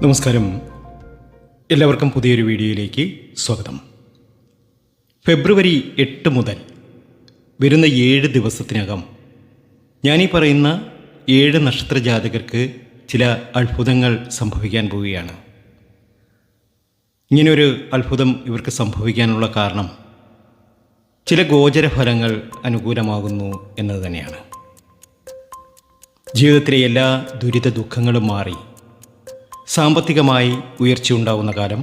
നമസ്കാരം. എല്ലാവർക്കും പുതിയൊരു വീഡിയോയിലേക്ക് സ്വാഗതം. ഫെബ്രുവരി 8 മുതൽ വരുന്ന 7 ദിവസത്തിനകം ഞാനീ പറയുന്ന 7 നക്ഷത്ര ജാതകർക്ക് ചില അത്ഭുതങ്ങൾ സംഭവിക്കാൻ പോവുകയാണ്. ഇങ്ങനെയൊരു അത്ഭുതം ഇവർക്ക് സംഭവിക്കാനുള്ള കാരണം ചില ഗോചരഫലങ്ങൾ അനുകൂലമാകുന്നു എന്നത് തന്നെയാണ്. ജീവിതത്തിലെ എല്ലാ ദുരിത ദുഃഖങ്ങളും മാറി സാമ്പത്തികമായി ഉയർച്ചയുണ്ടാവുന്ന കാലം,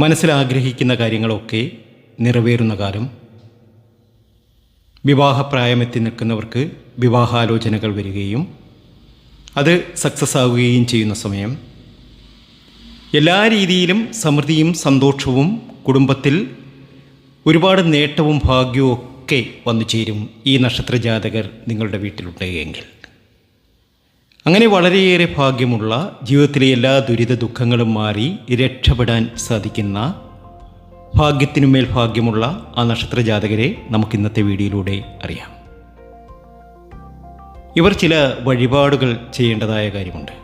മനസ്സിലാഗ്രഹിക്കുന്ന കാര്യങ്ങളൊക്കെ നിറവേറുന്ന കാലം, വിവാഹപ്രായമെത്തി നിൽക്കുന്നവർക്ക് വിവാഹാലോചനകൾ വരികയും അത് സക്സസ് ആവുകയും ചെയ്യുന്ന സമയം, എല്ലാ രീതിയിലും സമൃദ്ധിയും സന്തോഷവും കുടുംബത്തിൽ ഒരുപാട് നേട്ടവും ഭാഗ്യവും ഒക്കെ വന്നു ചേരും ഈ നക്ഷത്ര ജാതകർ നിങ്ങളുടെ വീട്ടിലുണ്ട് എങ്കിൽ. അങ്ങനെ വളരെയേറെ ഭാഗ്യമുള്ള, ജീവിതത്തിലെ എല്ലാ ദുരിത ദുഃഖങ്ങളും മാറി രക്ഷപ്പെടാൻ സാധിക്കുന്ന, ഭാഗ്യത്തിനുമേൽ ഭാഗ്യമുള്ള ആ നക്ഷത്ര ജാതകരെ നമുക്ക് ഇന്നത്തെ വീഡിയോയിലൂടെ അറിയാം. ഇവർ ചില വഴിപാടുകൾ ചെയ്യേണ്ടതായ കാര്യമുണ്ട്.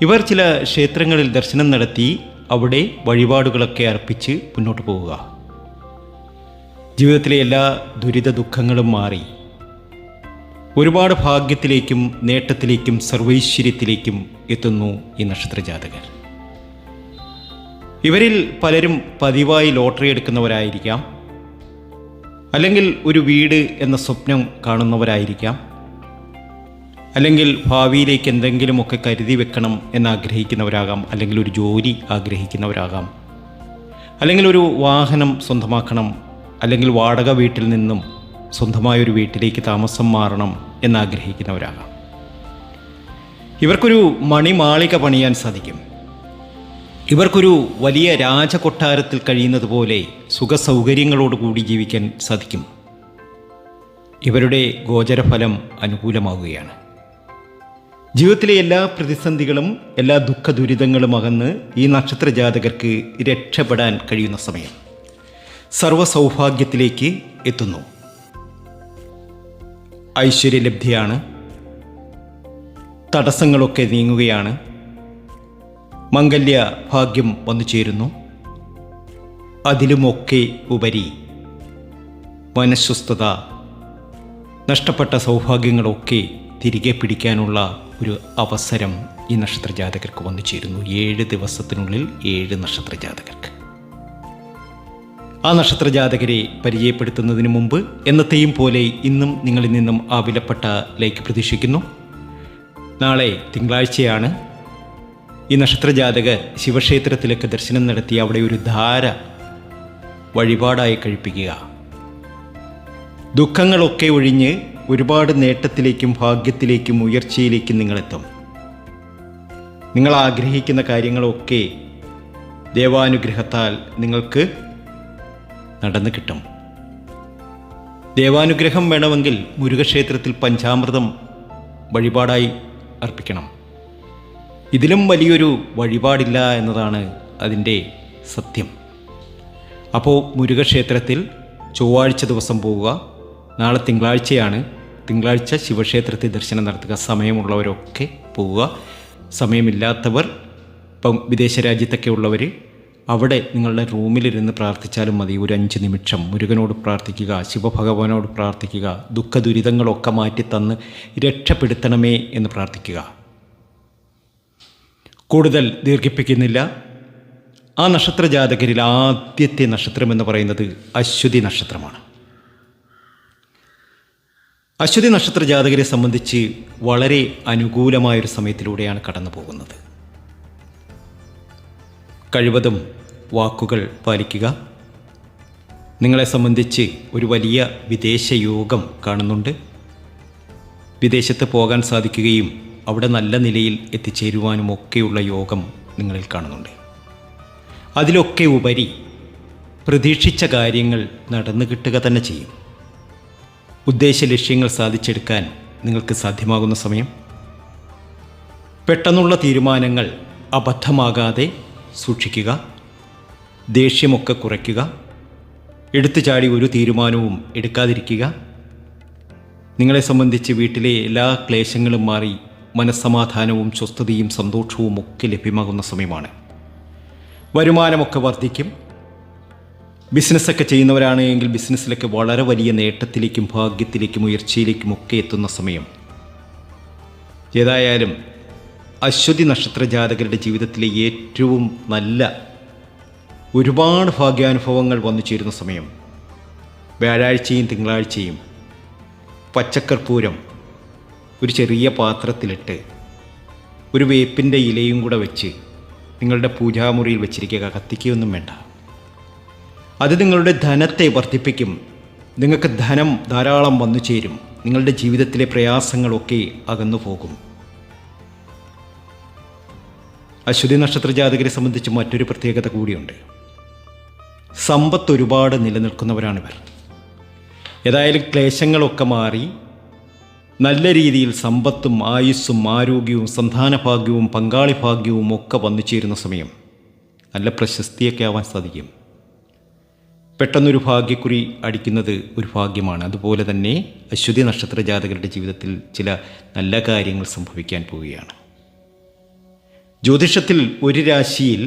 ഇവർ ചില ക്ഷേത്രങ്ങളിൽ ദർശനം നടത്തി അവിടെ വഴിപാടുകളൊക്കെ അർപ്പിച്ച് മുന്നോട്ട് പോവുക. ജീവിതത്തിലെ എല്ലാ ദുരിത ദുഃഖങ്ങളും മാറി ഒരുപാട് ഭാഗ്യത്തിലേക്കും നേട്ടത്തിലേക്കും സർവൈശ്വര്യത്തിലേക്കും എത്തുന്നു ഈ നക്ഷത്ര ജാതകർ. ഇവരിൽ പലരും പതിവായി ലോട്ടറി എടുക്കുന്നവരായിരിക്കാം, അല്ലെങ്കിൽ ഒരു വീട് എന്ന സ്വപ്നം കാണുന്നവരായിരിക്കാം, അല്ലെങ്കിൽ ഭാവിയിലേക്ക് എന്തെങ്കിലുമൊക്കെ കരുതി വെക്കണം എന്നാഗ്രഹിക്കുന്നവരാകാം, അല്ലെങ്കിൽ ഒരു ജോലി ആഗ്രഹിക്കുന്നവരാകാം, അല്ലെങ്കിൽ ഒരു വാഹനം സ്വന്തമാക്കണം, അല്ലെങ്കിൽ വാടക വീട്ടിൽ നിന്നും സ്വന്തമായൊരു വീട്ടിലേക്ക് താമസം മാറണം എന്നാഗ്രഹിക്കുന്നവരാകാം. ഇവർക്കൊരു മണിമാളിക പണിയാൻ സാധിക്കും. ഇവർക്കൊരു വലിയ രാജകൊട്ടാരത്തിൽ കഴിയുന്നത് പോലെ സുഖസൗകര്യങ്ങളോടുകൂടി ജീവിക്കാൻ സാധിക്കും. ഇവരുടെ ഗോചരഫലം അനുകൂലമാവുകയാണ്. ജീവിതത്തിലെ എല്ലാ പ്രതിസന്ധികളും എല്ലാ ദുഃഖ ദുരിതങ്ങളും അകന്ന് ഈ നക്ഷത്ര ജാതകർക്ക് രക്ഷപ്പെടാൻ കഴിയുന്ന സമയം, സർവ്വസൗഭാഗ്യത്തിലേക്ക് എത്തുന്നു. ഐശ്വര്യലബ്ധിയാണ്. തടസ്സങ്ങളൊക്കെ നീങ്ങുകയാണ്. മംഗല്യ ഭാഗ്യം വന്നു ചേരുന്നു. അതിലുമൊക്കെ ഉപരി മനഃസ്വസ്ഥത, നഷ്ടപ്പെട്ട സൗഭാഗ്യങ്ങളൊക്കെ തിരികെ പിടിക്കാനുള്ള ഒരു അവസരം ഈ നക്ഷത്ര ജാതകർക്ക് വന്നു ചേരുന്നു. 7 ദിവസത്തിനുള്ളിൽ 7 നക്ഷത്ര ജാതകർക്ക്. ആ നക്ഷത്ര ജാതകരെ പരിചയപ്പെടുത്തുന്നതിന് മുമ്പ് എന്നത്തെയും പോലെ ഇന്നും നിങ്ങളിൽ നിന്നും ആ വിലപ്പെട്ട ലൈക്ക് പ്രതീക്ഷിക്കുന്നു. നാളെ തിങ്കളാഴ്ചയാണ്. ഈ നക്ഷത്ര ജാതകർ ശിവക്ഷേത്രത്തിലൊക്കെ ദർശനം നടത്തി അവിടെ ഒരു ധാര വഴിപാടായി കഴിപ്പിക്കുക. ദുഃഖങ്ങളൊക്കെ ഒഴിഞ്ഞ് ഒരുപാട് നേട്ടത്തിലേക്കും ഭാഗ്യത്തിലേക്കും ഉയർച്ചയിലേക്കും നിങ്ങളെത്തും. നിങ്ങൾ ആഗ്രഹിക്കുന്ന കാര്യങ്ങളൊക്കെ ദേവാനുഗ്രഹത്താൽ നിങ്ങൾക്ക് നടന്നു കിട്ടും. ദേവാനുഗ്രഹം വേണമെങ്കിൽ മുരുകക്ഷേത്രത്തിൽ പഞ്ചാമൃതം വഴിപാടായി അർപ്പിക്കണം. ഇതിലും വലിയൊരു വഴിപാടില്ല എന്നതാണ് അതിൻ്റെ സത്യം. അപ്പോൾ മുരുകക്ഷേത്രത്തിൽ ചൊവ്വാഴ്ച ദിവസം പോവുക. നാളെ തിങ്കളാഴ്ചയാണ്. തിങ്കളാഴ്ച ശിവക്ഷേത്രത്തിൽ ദർശനം നടത്തുക. സമയമുള്ളവരൊക്കെ പോവുക. സമയമില്ലാത്തവർ, ഇപ്പം വിദേശ രാജ്യത്തൊക്കെ ഉള്ളവർ, അവിടെ നിങ്ങളുടെ റൂമിലിരുന്ന് പ്രാർത്ഥിച്ചാലും മതി. ഒരു 5 നിമിഷം മുരുകനോട് പ്രാർത്ഥിക്കുക, ശിവഭഗവാനോട് പ്രാർത്ഥിക്കുക, ദുഃഖ ദുരിതങ്ങളൊക്കെ മാറ്റിത്തന്ന് രക്ഷപ്പെടുത്തണമേ എന്ന് പ്രാർത്ഥിക്കുക. കൂടുതൽ ദീർഘിപ്പിക്കുന്നില്ല. ആ നക്ഷത്ര ജാതകരിൽ ആദ്യത്തെ നക്ഷത്രം എന്ന് പറയുന്നത് അശ്വതി നക്ഷത്രമാണ്. അശ്വതി നക്ഷത്ര ജാതകരെ സംബന്ധിച്ച് വളരെ അനുകൂലമായൊരു സമയത്തിലൂടെയാണ് കടന്നു പോകുന്നത്. കഴിവതും വാക്കുകൾ പാലിക്കുക. നിങ്ങളെ സംബന്ധിച്ച് ഒരു വലിയ വിദേശ യോഗം കാണുന്നുണ്ട്. വിദേശത്ത് പോകാൻ സാധിക്കുകയും അവിടെ നല്ല നിലയിൽ എത്തിച്ചേരുവാനുമൊക്കെയുള്ള യോഗം നിങ്ങളിൽ കാണുന്നുണ്ട്. അതിലൊക്കെ ഉപരി പ്രതീക്ഷിച്ച കാര്യങ്ങൾ നടന്നു കിട്ടുക തന്നെ ചെയ്യും. ഉദ്ദേശ ലക്ഷ്യങ്ങൾ സാധിച്ചെടുക്കാൻ നിങ്ങൾക്ക് സാധ്യമാകുന്ന സമയം. പെട്ടെന്നുള്ള തീരുമാനങ്ങൾ അബദ്ധമാകാതെ സൂക്ഷിക്കുക. ദേഷ്യമൊക്കെ കുറയ്ക്കുക. എടുത്തു ചാടി ഒരു തീരുമാനവും എടുക്കാതിരിക്കുക. നിങ്ങളെ സംബന്ധിച്ച് വീട്ടിലെ എല്ലാ ക്ലേശങ്ങളും മാറി മനസ്സമാധാനവും സ്വസ്ഥതയും സന്തോഷവും ഒക്കെ ലഭ്യമാകുന്ന സമയമാണ്. വരുമാനമൊക്കെ വർദ്ധിക്കും. ബിസിനസ്സൊക്കെ ചെയ്യുന്നവരാണെങ്കിൽ ബിസിനസ്സിലൊക്കെ വളരെ വലിയ നേട്ടത്തിലേക്കും ഭാഗ്യത്തിലേക്കും ഉയർച്ചയിലേക്കും ഒക്കെ എത്തുന്ന സമയം. ഏതായാലും അശ്വതി നക്ഷത്ര ജാതകരുടെ ജീവിതത്തിലെ ഏറ്റവും നല്ല ഒരുപാട് ഭാഗ്യാനുഭവങ്ങൾ വന്നു ചേരുന്ന സമയം. വ്യാഴാഴ്ചയും തിങ്കളാഴ്ചയും പച്ചക്കർപ്പൂരം ഒരു ചെറിയ പാത്രത്തിലിട്ട് ഒരു വേപ്പിൻ്റെ ഇലയും കൂടെ വെച്ച് നിങ്ങളുടെ പൂജാമുറിയിൽ വെച്ചിരിക്കുക. കത്തിക്കുകയൊന്നും വേണ്ട. അത് നിങ്ങളുടെ ധനത്തെ വർദ്ധിപ്പിക്കും. നിങ്ങൾക്ക് ധനം ധാരാളം വന്നു ചേരും. നിങ്ങളുടെ ജീവിതത്തിലെ പ്രയാസങ്ങളൊക്കെ അകന്നു പോകും. അശ്വതി നക്ഷത്ര ജാതകരെ സംബന്ധിച്ച് മറ്റൊരു പ്രത്യേകത കൂടിയുണ്ട്. സമ്പത്ത് ഒരുപാട് നിലനിൽക്കുന്നവരാണിവർ. ഏതായാലും ക്ലേശങ്ങളൊക്കെ മാറി നല്ല രീതിയിൽ സമ്പത്തും ആയുസ്സും ആരോഗ്യവും സന്താനഭാഗ്യവും പങ്കാളി ഭാഗ്യവും ഒക്കെ വന്നു ചേരുന്ന സമയം. നല്ല പ്രശസ്തിയൊക്കെ ആവാൻ സാധിക്കും. പെട്ടെന്നൊരു ഭാഗ്യക്കുറി അടിക്കുന്നത് ഒരു ഭാഗ്യമാണ്. അതുപോലെ തന്നെ അശ്വതി നക്ഷത്ര ജാതകരുടെ ജീവിതത്തിൽ ചില നല്ല കാര്യങ്ങൾ സംഭവിക്കാൻ പോവുകയാണ്. ജ്യോതിഷത്തിൽ ഒരു രാശിയിൽ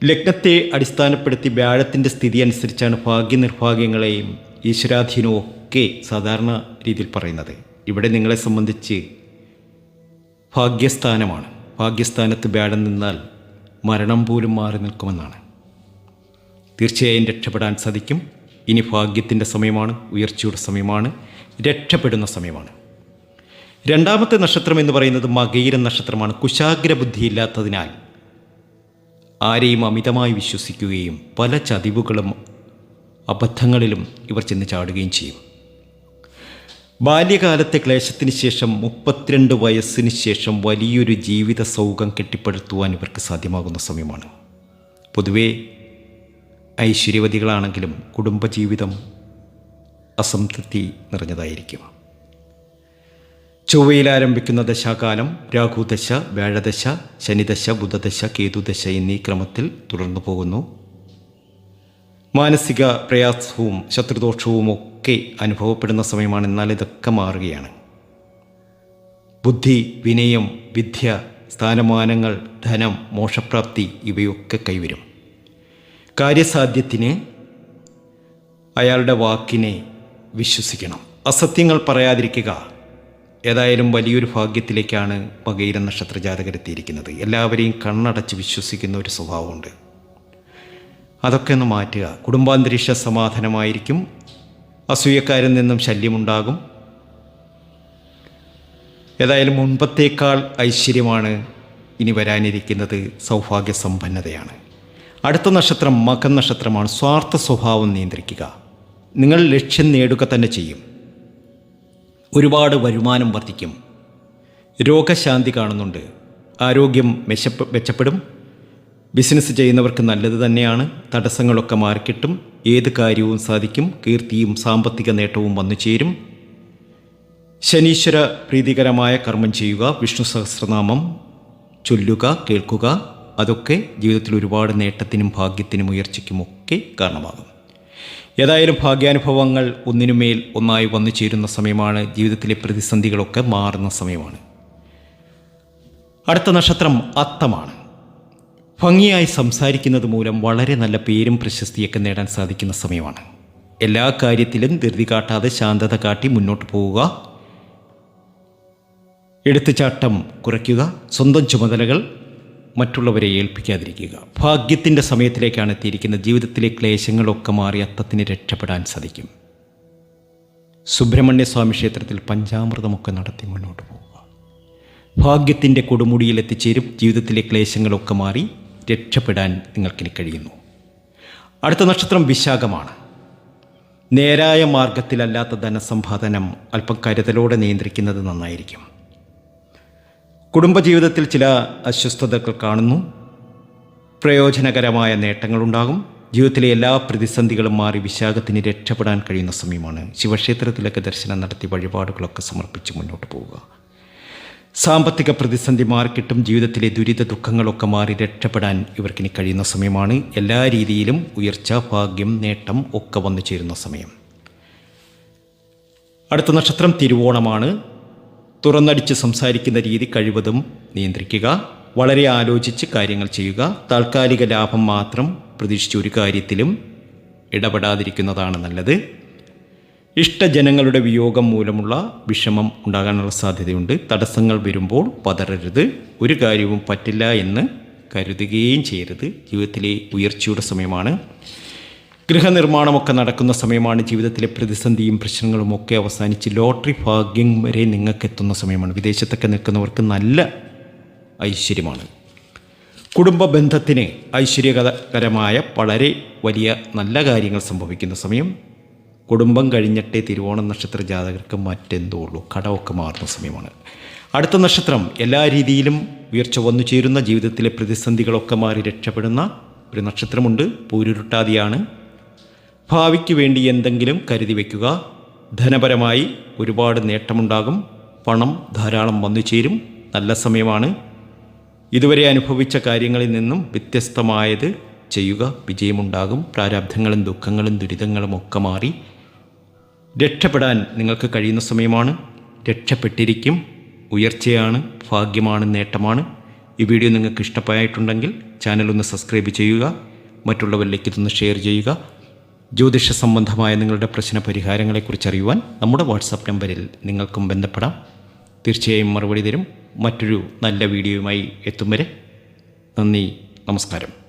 ലഗ്നത്തെ അടിസ്ഥാനപ്പെടുത്തി വ്യാഴത്തിൻ്റെ സ്ഥിതി അനുസരിച്ചാണ് ഭാഗ്യനിർഭാഗ്യങ്ങളെയും ഈശ്വരാധീനവും ഒക്കെ സാധാരണ രീതിയിൽ പറയുന്നത്. ഇവിടെ നിങ്ങളെ സംബന്ധിച്ച് ഭാഗ്യസ്ഥാനമാണ്. ഭാഗ്യസ്ഥാനത്ത് വ്യാഴം നിന്നാൽ മരണം പോലും മാറി നിൽക്കുമെന്നാണ്. തീർച്ചയായും രക്ഷപ്പെടാൻ സാധിക്കും. ഇനി ഭാഗ്യത്തിൻ്റെ സമയമാണ്, ഉയർച്ചയുടെ സമയമാണ്, രക്ഷപ്പെടുന്ന സമയമാണ്. രണ്ടാമത്തെ നക്ഷത്രം എന്ന് പറയുന്നത് മകയിരം നക്ഷത്രമാണ്. കുശാഗ്ര ബുദ്ധിയില്ലാത്തതിനാൽ ആരെയും അമിതമായി വിശ്വസിക്കുകയും പല ചതിവുകളും അബദ്ധങ്ങളിലും ഇവർ ചെന്ന് ചാടുകയും ചെയ്യും. ബാല്യകാലത്തെ ക്ലേശത്തിന് ശേഷം 32 വയസ്സിന് ശേഷം വലിയൊരു ജീവിത സൗഖ്യം കെട്ടിപ്പടുത്തുവാൻ ഇവർക്ക് സാധ്യമാകുന്ന സമയമാണ്. പൊതുവേ ഐശ്വര്യവതികളാണെങ്കിലും കുടുംബജീവിതം അസംതൃപ്തി നിറഞ്ഞതായിരിക്കും. ചൊവ്വയിൽ ആരംഭിക്കുന്ന ദശാകാലം രാഹുദശ, വ്യാഴദശ, ശനിദശ, ബുധദശ, കേതുദശ എന്നീ ക്രമത്തിൽ തുടർന്നു പോകുന്നു. മാനസിക പ്രയാസവും ശത്രുദോഷവും ഒക്കെ അനുഭവപ്പെടുന്ന സമയമാണ്. എന്നാൽ ഇതൊക്കെ മാറുകയാണ്. ബുദ്ധി, വിനയം, വിദ്യ, സ്ഥാനമാനങ്ങൾ, ധനം, മോക്ഷപ്രാപ്തി ഇവയൊക്കെ കൈവരും. കാര്യസാധ്യത്തിന് അയാളുടെ വാക്കിനെ വിശ്വസിക്കണം. അസത്യങ്ങൾ പറയാതിരിക്കുക. ഏതായാലും വലിയൊരു ഭാഗ്യത്തിലേക്കാണ് മകയിരം നക്ഷത്ര ജാതകരെത്തിയിരിക്കുന്നത്. എല്ലാവരെയും കണ്ണടച്ച് വിശ്വസിക്കുന്ന ഒരു സ്വഭാവമുണ്ട്. അതൊക്കെ ഒന്ന് മാറ്റുക. കുടുംബാന്തരീക്ഷ സമാധാനമായിരിക്കും. അസൂയക്കാരിൽ നിന്നും ശല്യമുണ്ടാകും. ഏതായാലും മുൻപത്തേക്കാൾ ഐശ്വര്യമാണ് ഇനി വരാനിരിക്കുന്നത്. സൗഭാഗ്യ സമ്പന്നതയാണ്. അടുത്ത നക്ഷത്രം മകൻ നക്ഷത്രമാണ്. സ്വാർത്ഥ സ്വഭാവം നിയന്ത്രിക്കുക. നിങ്ങൾ ലക്ഷ്യം നേടുക തന്നെ ചെയ്യും. ഒരുപാട് വരുമാനം വർദ്ധിക്കും. രോഗശാന്തി കാണുന്നുണ്ട്. ആരോഗ്യം മെച്ചപ്പെടും. ബിസിനസ് ചെയ്യുന്നവർക്ക് നല്ലത് തന്നെയാണ്. തടസ്സങ്ങളൊക്കെ മാറിക്കിട്ടും. ഏത് കാര്യവും സാധിക്കും. കീർത്തിയും സാമ്പത്തിക നേട്ടവും വന്നു ചേരും. ശനീശ്വര പ്രീതികരമായ കർമ്മം ചെയ്യുക. വിഷ്ണു സഹസ്രനാമം ചൊല്ലുക, കേൾക്കുക. അതൊക്കെ ജീവിതത്തിൽ ഒരുപാട് നേട്ടത്തിനും ഭാഗ്യത്തിനും ഉയർച്ചയ്ക്കുമൊക്കെ കാരണമാകും. ഏതായാലും ഭാഗ്യാനുഭവങ്ങൾ ഒന്നിനുമേൽ ഒന്നായി വന്നു ചേരുന്ന സമയമാണ്. ജീവിതത്തിലെ പ്രതിസന്ധികളൊക്കെ മാറുന്ന സമയമാണ്. അടുത്ത നക്ഷത്രം അത്തമാണ്. ഭംഗിയായി സംസാരിക്കുന്നത് മൂലം വളരെ നല്ല പേരും പ്രശസ്തിയൊക്കെ നേടാൻ സാധിക്കുന്ന സമയമാണ്. എല്ലാ കാര്യത്തിലും ധൃതി കാട്ടാതെ ശാന്തത കാട്ടി മുന്നോട്ട് പോവുക. എടുത്തുചാട്ടം കുറയ്ക്കുക. സ്വന്തം ചുമതലകൾ മറ്റുള്ളവരെ ഏൽപ്പിക്കാതിരിക്കുക. ഭാഗ്യത്തിൻ്റെ സമയത്തിലേക്കാണ് എത്തിയിരിക്കുന്നത്. ജീവിതത്തിലെ ക്ലേശങ്ങളൊക്കെ മാറി അത്തത്തിന് രക്ഷപ്പെടാൻ സാധിക്കും. സുബ്രഹ്മണ്യ സ്വാമി ക്ഷേത്രത്തിൽ പഞ്ചാമൃതമൊക്കെ നടത്തി മുന്നോട്ട് പോവുക. ഭാഗ്യത്തിൻ്റെ കൊടുമുടിയിൽ എത്തിച്ചേരും. ജീവിതത്തിലെ ക്ലേശങ്ങളൊക്കെ മാറി രക്ഷപ്പെടാൻ നിങ്ങൾക്കിനി കഴിയുന്നു. അടുത്ത നക്ഷത്രം വിശാഖമാണ്. നേരായ മാർഗത്തിലല്ലാത്ത ധനസമ്പാദനം അല്പം കരുതലോടെ നിയന്ത്രിക്കുന്നത് നന്നായിരിക്കും. കുടുംബജീവിതത്തിൽ ചില അസ്വസ്ഥതകൾ കാണുന്നു. പ്രയോജനകരമായ നേട്ടങ്ങളുണ്ടാകും. ജീവിതത്തിലെ എല്ലാ പ്രതിസന്ധികളും മാറി വിശാഖത്തിന് രക്ഷപ്പെടാൻ കഴിയുന്ന സമയമാണ്. ശിവക്ഷേത്രത്തിലൊക്കെ ദർശനം നടത്തി വഴിപാടുകളൊക്കെ സമർപ്പിച്ച് മുന്നോട്ട് പോവുക. സാമ്പത്തിക പ്രതിസന്ധി മാറിക്കിട്ടും. ജീവിതത്തിലെ ദുരിത ദുഃഖങ്ങളൊക്കെ മാറി രക്ഷപ്പെടാൻ ഇവർക്കിനി കഴിയുന്ന സമയമാണ്. എല്ലാ രീതിയിലും ഉയർച്ച, ഭാഗ്യം, നേട്ടം ഒക്കെ വന്നു ചേരുന്ന സമയം. അടുത്ത നക്ഷത്രം തിരുവോണമാണ്. തുറന്നടിച്ച് സംസാരിക്കുന്ന രീതി കഴിവതും നിയന്ത്രിക്കുക. വളരെ ആലോചിച്ച് കാര്യങ്ങൾ ചെയ്യുക. താൽക്കാലിക ലാഭം മാത്രം പ്രതീക്ഷിച്ച് ഒരു കാര്യത്തിലും ഇടപെടാതിരിക്കുന്നതാണ് നല്ലത്. ഇഷ്ടജനങ്ങളുടെ വിയോഗം മൂലമുള്ള വിഷമം ഉണ്ടാകാനുള്ള സാധ്യതയുണ്ട്. തടസ്സങ്ങൾ വരുമ്പോൾ പതറരുത്. ഒരു കാര്യവും പറ്റില്ല എന്ന് കരുതുകയും ചെയ്യരുത്. ജീവിതത്തിലെ ഉയർച്ചയുടെ സമയമാണ്. ഗൃഹനിർമ്മാണമൊക്കെ നടക്കുന്ന സമയമാണ്. ജീവിതത്തിലെ പ്രതിസന്ധിയും പ്രശ്നങ്ങളും ഒക്കെ അവസാനിച്ച് ലോട്ടറി ഭാഗ്യം വരെ നിങ്ങൾക്കെത്തുന്ന സമയമാണ്. വിദേശത്തൊക്കെ നിൽക്കുന്നവർക്ക് നല്ല ഐശ്വര്യമാണ്. കുടുംബ ബന്ധത്തിന് ഐശ്വര്യകരമായ വളരെ വലിയ നല്ല കാര്യങ്ങൾ സംഭവിക്കുന്ന സമയം. കുടുംബം കഴിഞ്ഞിട്ടേ തിരുവോണം നക്ഷത്ര ജാതകർക്ക് മറ്റെന്തോ ഉള്ളൂ. കടമൊക്കെ മാറുന്ന സമയമാണ്. അടുത്ത നക്ഷത്രം എല്ലാ രീതിയിലും ഉയർച്ച വന്നു ചേരുന്ന, ജീവിതത്തിലെ പ്രതിസന്ധികളൊക്കെ മാറി രക്ഷപ്പെടുന്ന ഒരു നക്ഷത്രമുണ്ട്. പൂരുരുട്ടാതിയാണ്. ഭാവിക്ക് വേണ്ടി എന്തെങ്കിലും കരുതി വയ്ക്കുക. ധനപരമായി ഒരുപാട് നേട്ടമുണ്ടാകും. പണം ധാരാളം വന്നു ചേരും. നല്ല സമയമാണ്. ഇതുവരെ അനുഭവിച്ച കാര്യങ്ങളിൽ നിന്നും വ്യത്യസ്തമായത് ചെയ്യുക. വിജയമുണ്ടാകും. പ്രാരാബ്ധങ്ങളും ദുഃഖങ്ങളും ദുരിതങ്ങളും ഒക്കെ മാറി രക്ഷപ്പെടാൻ നിങ്ങൾക്ക് കഴിയുന്ന സമയമാണ്. രക്ഷപ്പെട്ടിരിക്കും. ഉയർച്ചയാണ്, ഭാഗ്യമാണ്, നേട്ടമാണ്. ഈ വീഡിയോ നിങ്ങൾക്ക് ഇഷ്ടമായിട്ടുണ്ടെങ്കിൽ ചാനലൊന്ന് സബ്സ്ക്രൈബ് ചെയ്യുക. മറ്റുള്ളവരിലേക്ക് ഇതൊന്ന് ഷെയർ ചെയ്യുക. ജ്യോതിഷ സംബന്ധമായ നിങ്ങളുടെ പ്രശ്ന പരിഹാരങ്ങളെക്കുറിച്ച് അറിയുവാൻ നമ്മുടെ വാട്സാപ്പ് നമ്പറിൽ നിങ്ങൾക്കും ബന്ധപ്പെടാം. തീർച്ചയായും മറുപടി തരും. മറ്റൊരു നല്ല വീഡിയോയുമായി എത്തും വരെ നന്ദി, നമസ്കാരം.